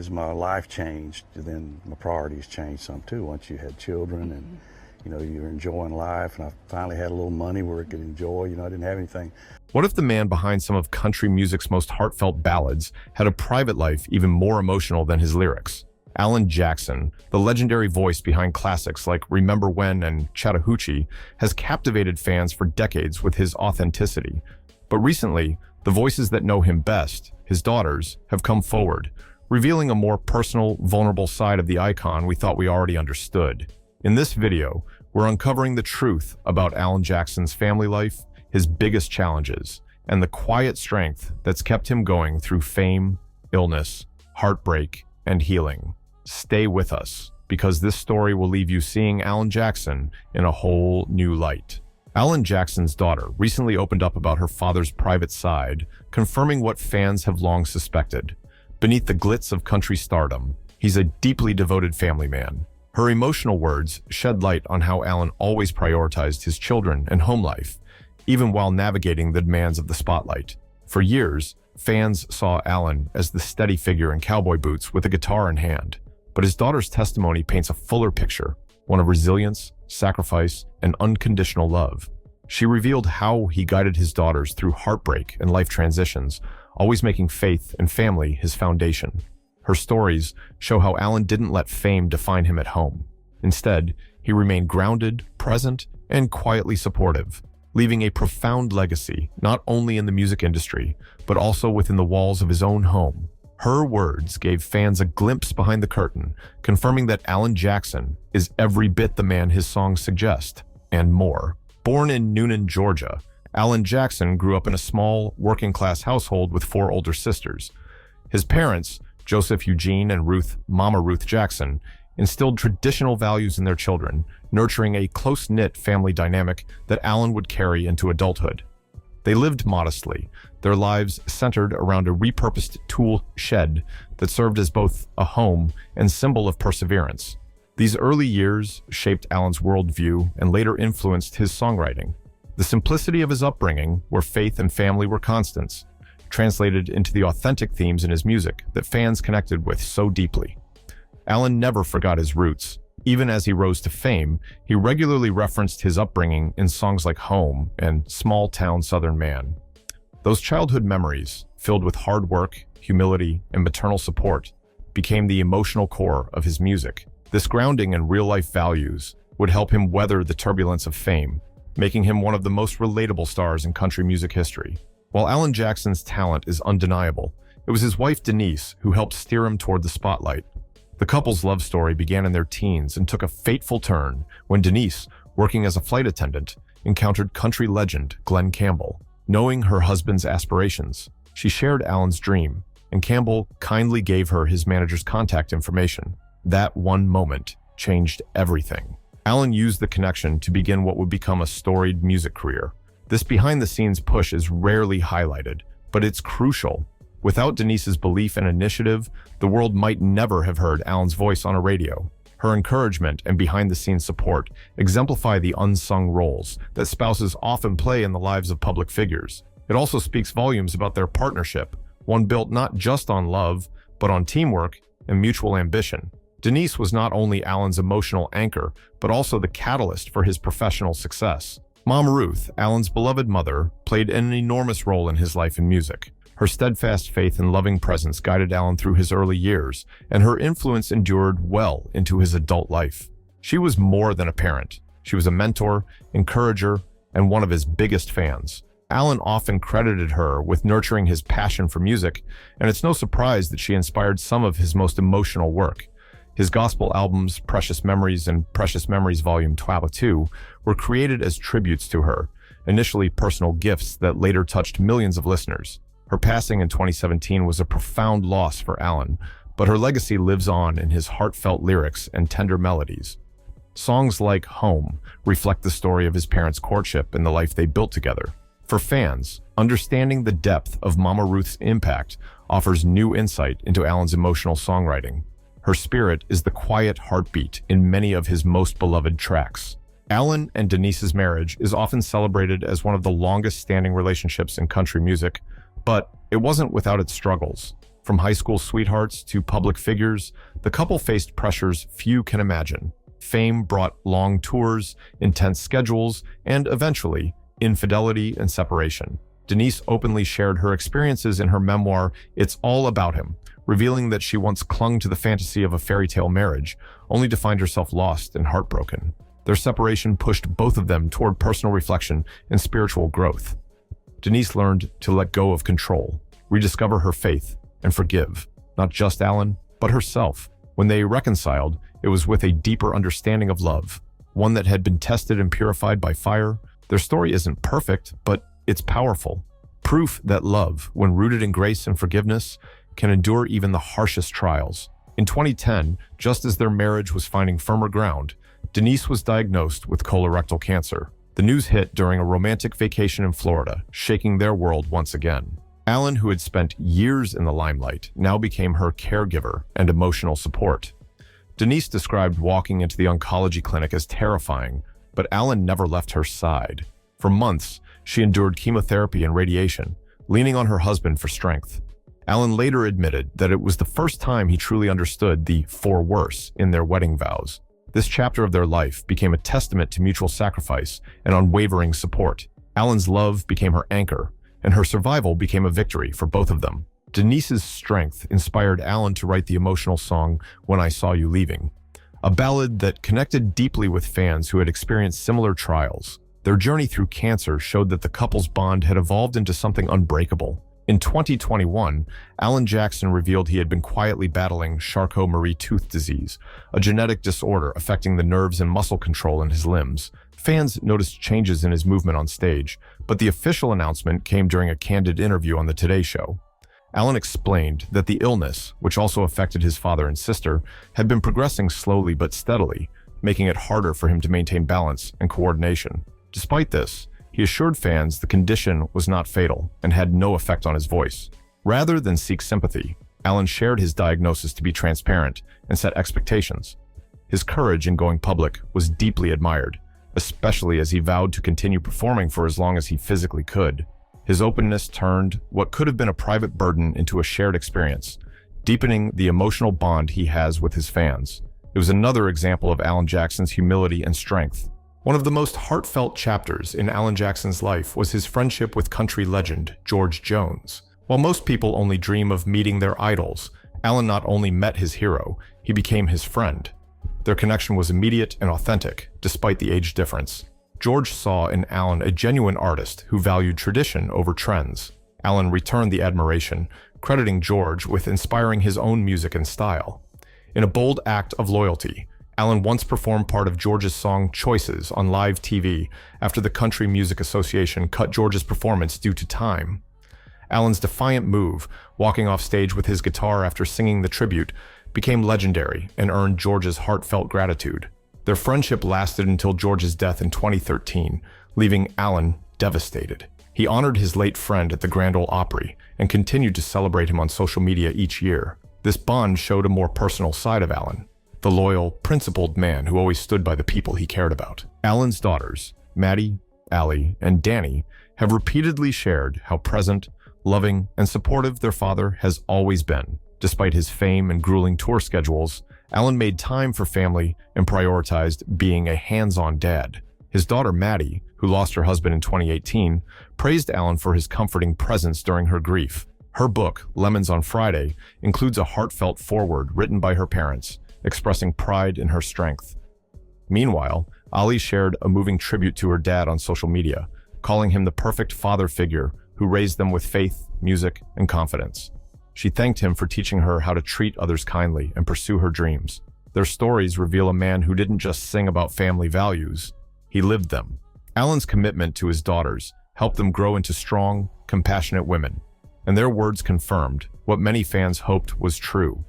As my life changed, then my priorities changed some too. Once you had children and you're enjoying life, and I finally had a little money where I could enjoy. I didn't have anything. What if the man behind some of country music's most heartfelt ballads had a private life even more emotional than his lyrics? Alan Jackson, the legendary voice behind classics like Remember When and Chattahoochee, has captivated fans for decades with his authenticity. But recently, the voices that know him best, his daughters, have come forward, revealing a more personal, vulnerable side of the icon we thought we already understood. In this video, we're uncovering the truth about Alan Jackson's family life, his biggest challenges, and the quiet strength that's kept him going through fame, illness, heartbreak, and healing. Stay with us, because this story will leave you seeing Alan Jackson in a whole new light. Alan Jackson's daughter recently opened up about her father's private side, confirming what fans have long suspected. Beneath the glitz of country stardom, he's a deeply devoted family man. Her emotional words shed light on how Alan always prioritized his children and home life, even while navigating the demands of the spotlight. For years, fans saw Alan as the steady figure in cowboy boots with a guitar in hand. But his daughter's testimony paints a fuller picture, one of resilience, sacrifice, and unconditional love. She revealed how he guided his daughters through heartbreak and life transitions, always making faith and family his foundation. Her stories show how Alan didn't let fame define him at home. Instead, he remained grounded, present, and quietly supportive, leaving a profound legacy not only in the music industry, but also within the walls of his own home. Her words gave fans a glimpse behind the curtain, confirming that Alan Jackson is every bit the man his songs suggest, and more. Born in Noonan, Georgia, Alan Jackson grew up in a small, working-class household with 4 older sisters. His parents, Joseph Eugene and Mama Ruth Jackson, instilled traditional values in their children, nurturing a close-knit family dynamic that Alan would carry into adulthood. They lived modestly, their lives centered around a repurposed tool shed that served as both a home and symbol of perseverance. These early years shaped Alan's worldview and later influenced his songwriting. The simplicity of his upbringing, where faith and family were constants, translated into the authentic themes in his music that fans connected with so deeply. Alan never forgot his roots. Even as he rose to fame, he regularly referenced his upbringing in songs like Home and Small Town Southern Man. Those childhood memories, filled with hard work, humility, and maternal support, became the emotional core of his music. This grounding in real-life values would help him weather the turbulence of fame, making him one of the most relatable stars in country music history. While Alan Jackson's talent is undeniable, it was his wife Denise who helped steer him toward the spotlight. The couple's love story began in their teens and took a fateful turn when Denise, working as a flight attendant, encountered country legend Glenn Campbell. Knowing her husband's aspirations, she shared Alan's dream, and Campbell kindly gave her his manager's contact information. That one moment changed everything. Alan used the connection to begin what would become a storied music career. This behind-the-scenes push is rarely highlighted, but it's crucial. Without Denise's belief and initiative, the world might never have heard Alan's voice on a radio. Her encouragement and behind-the-scenes support exemplify the unsung roles that spouses often play in the lives of public figures. It also speaks volumes about their partnership, one built not just on love, but on teamwork and mutual ambition. Denise was not only Alan's emotional anchor, but also the catalyst for his professional success. Mama Ruth, Alan's beloved mother, played an enormous role in his life and music. Her steadfast faith and loving presence guided Alan through his early years, and her influence endured well into his adult life. She was more than a parent. She was a mentor, encourager, and one of his biggest fans. Alan often credited her with nurturing his passion for music, and it's no surprise that she inspired some of his most emotional work. His gospel albums, Precious Memories and Precious Memories Volume 2, were created as tributes to her, initially personal gifts that later touched millions of listeners. Her passing in 2017 was a profound loss for Alan, but her legacy lives on in his heartfelt lyrics and tender melodies. Songs like Home reflect the story of his parents' courtship and the life they built together. For fans, understanding the depth of Mama Ruth's impact offers new insight into Alan's emotional songwriting. Her spirit is the quiet heartbeat in many of his most beloved tracks. Alan and Denise's marriage is often celebrated as one of the longest-standing relationships in country music, but it wasn't without its struggles. From high school sweethearts to public figures, the couple faced pressures few can imagine. Fame brought long tours, intense schedules, and eventually, infidelity and separation. Denise openly shared her experiences in her memoir, It's All About Him, revealing that she once clung to the fantasy of a fairy tale marriage, only to find herself lost and heartbroken. Their separation pushed both of them toward personal reflection and spiritual growth. Denise learned to let go of control, rediscover her faith, and forgive, not just Alan, but herself. When they reconciled, it was with a deeper understanding of love, one that had been tested and purified by fire. Their story isn't perfect, but it's powerful. Proof that love, when rooted in grace and forgiveness, can endure even the harshest trials. In 2010, just as their marriage was finding firmer ground, Denise was diagnosed with colorectal cancer. The news hit during a romantic vacation in Florida, shaking their world once again. Alan, who had spent years in the limelight, now became her caregiver and emotional support. Denise described walking into the oncology clinic as terrifying, but Alan never left her side. For months, she endured chemotherapy and radiation, leaning on her husband for strength. Alan later admitted that it was the first time he truly understood the "for worse" in their wedding vows. This chapter of their life became a testament to mutual sacrifice and unwavering support. Alan's love became her anchor, and her survival became a victory for both of them. Denise's strength inspired Alan to write the emotional song When I Saw You Leaving, a ballad that connected deeply with fans who had experienced similar trials. Their journey through cancer showed that the couple's bond had evolved into something unbreakable. In 2021, Alan Jackson revealed he had been quietly battling Charcot-Marie-Tooth disease, a genetic disorder affecting the nerves and muscle control in his limbs. Fans noticed changes in his movement on stage, but the official announcement came during a candid interview on The Today Show. Alan explained that the illness, which also affected his father and sister, had been progressing slowly but steadily, making it harder for him to maintain balance and coordination. Despite this, he assured fans the condition was not fatal and had no effect on his voice. Rather than seek sympathy, Alan shared his diagnosis to be transparent and set expectations. His courage in going public was deeply admired, especially as he vowed to continue performing for as long as he physically could. His openness turned what could have been a private burden into a shared experience, deepening the emotional bond he has with his fans. It was another example of Alan Jackson's humility and strength. One of the most heartfelt chapters in Alan Jackson's life was his friendship with country legend George Jones. While most people only dream of meeting their idols, Alan not only met his hero, he became his friend. Their connection was immediate and authentic, despite the age difference. George saw in Alan a genuine artist who valued tradition over trends. Alan returned the admiration, crediting George with inspiring his own music and style. In a bold act of loyalty, Alan once performed part of George's song Choices on live TV after the Country Music Association cut George's performance due to time. Alan's defiant move, walking off stage with his guitar after singing the tribute, became legendary and earned George's heartfelt gratitude. Their friendship lasted until George's death in 2013, leaving Alan devastated. He honored his late friend at the Grand Ole Opry and continued to celebrate him on social media each year. This bond showed a more personal side of Alan, the loyal, principled man who always stood by the people he cared about. Alan's daughters, Maddie, Ali, and Danny, have repeatedly shared how present, loving, and supportive their father has always been. Despite his fame and grueling tour schedules, Alan made time for family and prioritized being a hands-on dad. His daughter Maddie, who lost her husband in 2018, praised Alan for his comforting presence during her grief. Her book, Lemons on Friday, includes a heartfelt foreword written by her parents, expressing pride in her strength. Meanwhile, Ali shared a moving tribute to her dad on social media, calling him the perfect father figure who raised them with faith, music, and confidence. She thanked him for teaching her how to treat others kindly and pursue her dreams. Their stories reveal a man who didn't just sing about family values, he lived them. Alan's commitment to his daughters helped them grow into strong, compassionate women, and their words confirmed what many fans hoped was true,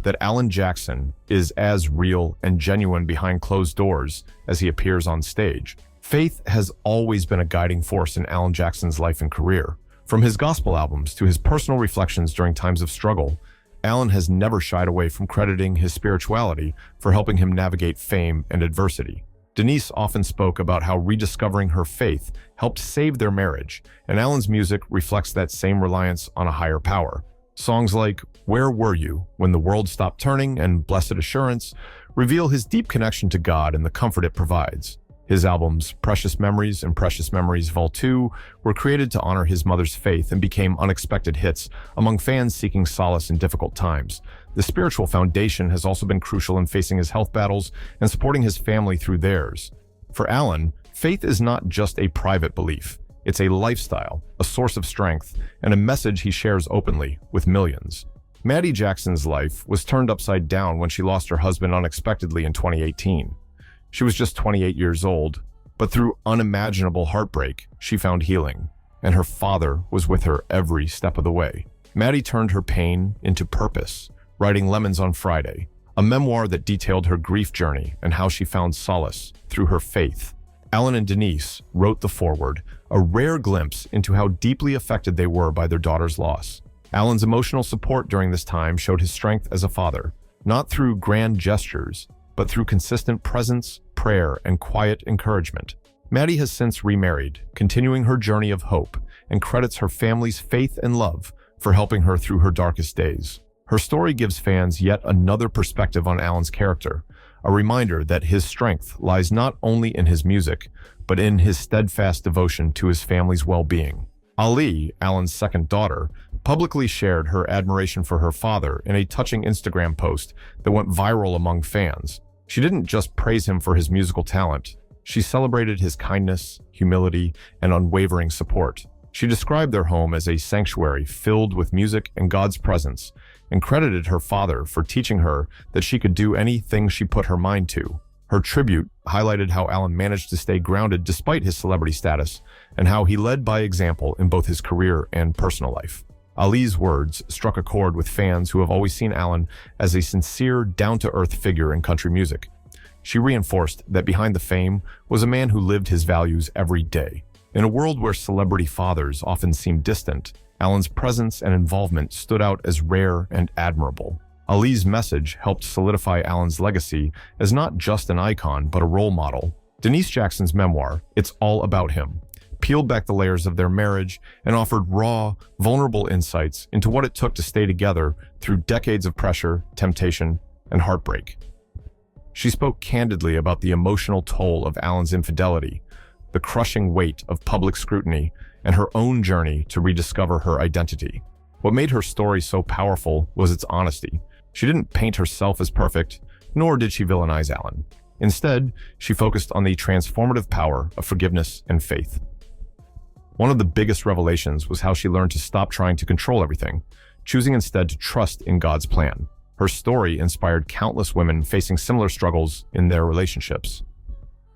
that Alan Jackson is as real and genuine behind closed doors as he appears on stage. Faith has always been a guiding force in Alan Jackson's life and career. From his gospel albums to his personal reflections during times of struggle, Alan has never shied away from crediting his spirituality for helping him navigate fame and adversity. Denise often spoke about how rediscovering her faith helped save their marriage, and Alan's music reflects that same reliance on a higher power. Songs like Where Were You, When the World Stopped Turning, and Blessed Assurance reveal his deep connection to God and the comfort it provides. His albums Precious Memories and Precious Memories Vol. 2 were created to honor his mother's faith and became unexpected hits among fans seeking solace in difficult times. The spiritual foundation has also been crucial in facing his health battles and supporting his family through theirs. For Alan, faith is not just a private belief. It's a lifestyle, a source of strength, and a message he shares openly with millions. Maddie Jackson's life was turned upside down when she lost her husband unexpectedly in 2018. She was just 28 years old, but through unimaginable heartbreak, she found healing, and her father was with her every step of the way. Maddie turned her pain into purpose, writing Lemons on Friday, a memoir that detailed her grief journey and how she found solace through her faith. Alan and Denise wrote the foreword, a rare glimpse into how deeply affected they were by their daughter's loss. Alan's emotional support during this time showed his strength as a father, not through grand gestures, but through consistent presence, prayer, and quiet encouragement. Maddie has since remarried, continuing her journey of hope, and credits her family's faith and love for helping her through her darkest days. Her story gives fans yet another perspective on Alan's character, a reminder that his strength lies not only in his music, but in his steadfast devotion to his family's well-being. Ali, Alan's second daughter, publicly shared her admiration for her father in a touching Instagram post that went viral among fans. She didn't just praise him for his musical talent. She celebrated his kindness, humility, and unwavering support. She described their home as a sanctuary filled with music and God's presence, and credited her father for teaching her that she could do anything she put her mind to. Her tribute highlighted how Alan managed to stay grounded despite his celebrity status, and how he led by example in both his career and personal life. Ali's words struck a chord with fans who have always seen Alan as a sincere, down-to-earth figure in country music. She reinforced that behind the fame was a man who lived his values every day. In a world where celebrity fathers often seem distant, Alan's presence and involvement stood out as rare and admirable. Ali's message helped solidify Alan's legacy as not just an icon, but a role model. Denise Jackson's memoir, It's All About Him, peeled back the layers of their marriage and offered raw, vulnerable insights into what it took to stay together through decades of pressure, temptation, and heartbreak. She spoke candidly about the emotional toll of Alan's infidelity, the crushing weight of public scrutiny, and her own journey to rediscover her identity. What made her story so powerful was its honesty. She didn't paint herself as perfect, nor did she villainize Alan. Instead, she focused on the transformative power of forgiveness and faith. One of the biggest revelations was how she learned to stop trying to control everything, choosing instead to trust in God's plan. Her story inspired countless women facing similar struggles in their relationships.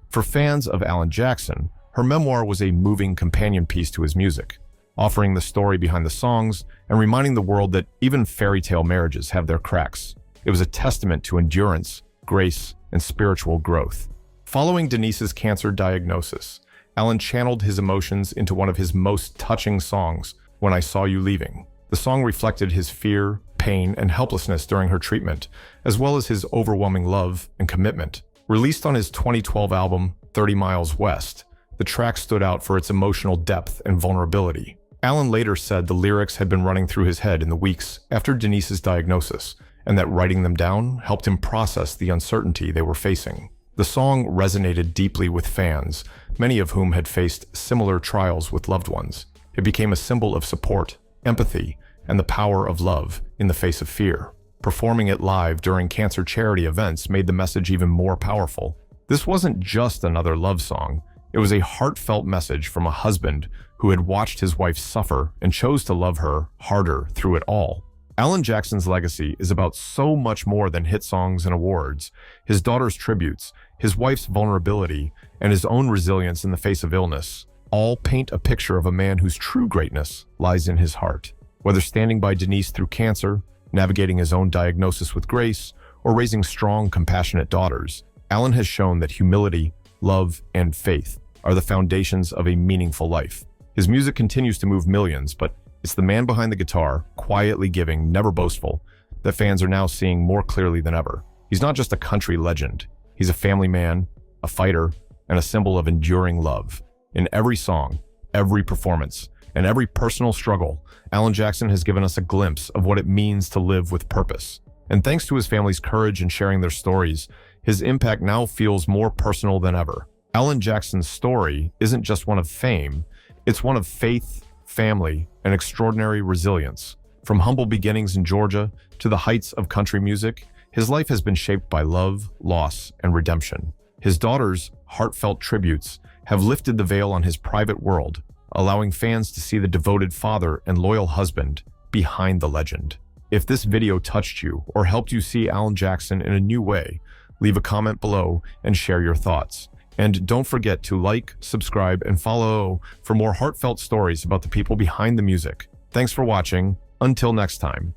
For fans of Alan Jackson, her memoir was a moving companion piece to his music, offering the story behind the songs and reminding the world that even fairy tale marriages have their cracks. It was a testament to endurance, grace, and spiritual growth. Following Denise's cancer diagnosis, Alan channeled his emotions into one of his most touching songs, When I Saw You Leaving. The song reflected his fear, pain, and helplessness during her treatment, as well as his overwhelming love and commitment. Released on his 2012 album, 30 Miles West, the track stood out for its emotional depth and vulnerability. Alan later said the lyrics had been running through his head in the weeks after Denise's diagnosis, and that writing them down helped him process the uncertainty they were facing. The song resonated deeply with fans, many of whom had faced similar trials with loved ones. It became a symbol of support, empathy, and the power of love in the face of fear. Performing it live during cancer charity events made the message even more powerful. This wasn't just another love song. It was a heartfelt message from a husband who had watched his wife suffer and chose to love her harder through it all. Alan Jackson's legacy is about so much more than hit songs and awards. His daughter's tributes, his wife's vulnerability, and his own resilience in the face of illness all paint a picture of a man whose true greatness lies in his heart. Whether standing by Denise through cancer, navigating his own diagnosis with grace, or raising strong, compassionate daughters, Alan has shown that humility, love, and faith are the foundations of a meaningful life. His music continues to move millions, but it's the man behind the guitar, quietly giving, never boastful, that fans are now seeing more clearly than ever. He's not just a country legend. He's a family man, a fighter, and a symbol of enduring love. In every song, every performance, and every personal struggle, Alan Jackson has given us a glimpse of what it means to live with purpose. And thanks to his family's courage in sharing their stories, his impact now feels more personal than ever. Alan Jackson's story isn't just one of fame, it's one of faith, family, and extraordinary resilience. From humble beginnings in Georgia to the heights of country music, his life has been shaped by love, loss, and redemption. His daughter's heartfelt tributes have lifted the veil on his private world, allowing fans to see the devoted father and loyal husband behind the legend. If this video touched you or helped you see Alan Jackson in a new way, leave a comment below and share your thoughts. And don't forget to like, subscribe, and follow for more heartfelt stories about the people behind the music. Thanks for watching. Until next time.